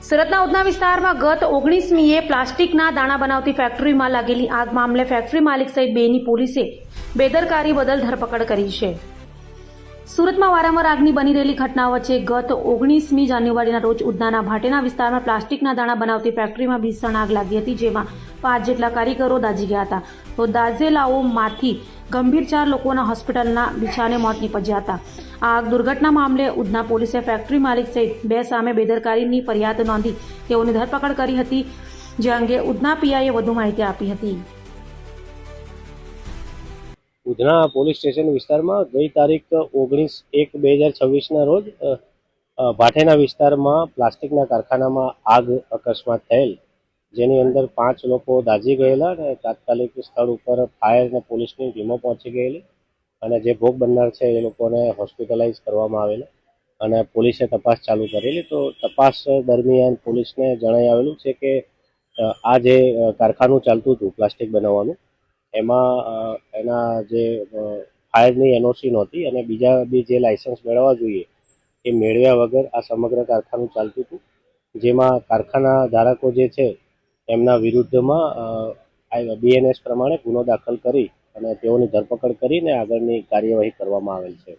સુરતના ઉધના વિસ્તારમાં ગત 19મીએ પ્લાસ્ટિકના દાણા બનાવતી ફેક્ટરીમાં લાગેલી આગ મામલે ફેક્ટરી માલિક સહિત બેની પોલીસે બેદરકારી બદલ ધરપકડ કરી છે। સુરતમાં વારંવાર આગની બની રહેલી ઘટનાઓ વચ્ચે ગત 19મી જાન્યુઆરીના રોજ ઉધનાના ભાટેના વિસ્તારમાં પ્લાસ્ટિકના દાણા બનાવતી ફેક્ટરીમાં ભીષણ આગ લાગી હતી, જેમાં 5 જેટલા કારીગરો દાઝી ગયા હતા, તો દાઝેલાઓમાંથી ગંભીર 4 લોકોના હોસ્પિટલના બિછાને મોત નીપજ્યા હતા। આ આગ દુર્ઘટના મામલે ઉધના પોલીસે ફેક્ટરી માલિક સહિત 2 સામે બેદરકારીની ફરિયાદ નોંધી તેઓની ધરપકડ કરી હતી, જે અંગે ઉધના પીઆઈએ વધુ માહિતી આપી હતી। ઉધના પોલીસ સ્ટેશન વિસ્તારમાં ગઈ તારીખ 19/1/2026ના રોજ ભાટેના વિસ્તારમાં પ્લાસ્ટિકના કારખાનામાં આગ અકસ્માત થયેલ, જેની અંદર 5 લોકો દાઝી ગયેલા અને તાત્કાલિક સ્થળ ઉપર ફાયર અને પોલીસની ટીમો પહોંચી ગયેલી અને જે ભોગ બનનાર છે એ લોકોને હોસ્પિટલાઇઝ કરવામાં આવેલા અને પોલીસે તપાસ ચાલુ કરેલી। તો તપાસ દરમિયાન પોલીસને જણાઈ આવેલું છે કે આ જે કારખાનું ચાલતું હતું પ્લાસ્ટિક બનાવવાનું, એમાં એના જે ફાયરની એનઓસી નહોતી અને બીજા બી જે લાયસન્સ મેળવવા જોઈએ એ મેળવ્યા વગર આ સમગ્ર કારખાનું ચાલતું હતું, જેમાં કારખાના ધારકો જે છે એમના વિરુદ્ધમાં બીએનએસ પ્રમાણે ગુનો દાખલ કરી અને તેઓની ધરપકડ કરીને આગળની કાર્યવાહી કરવામાં આવેલ છે।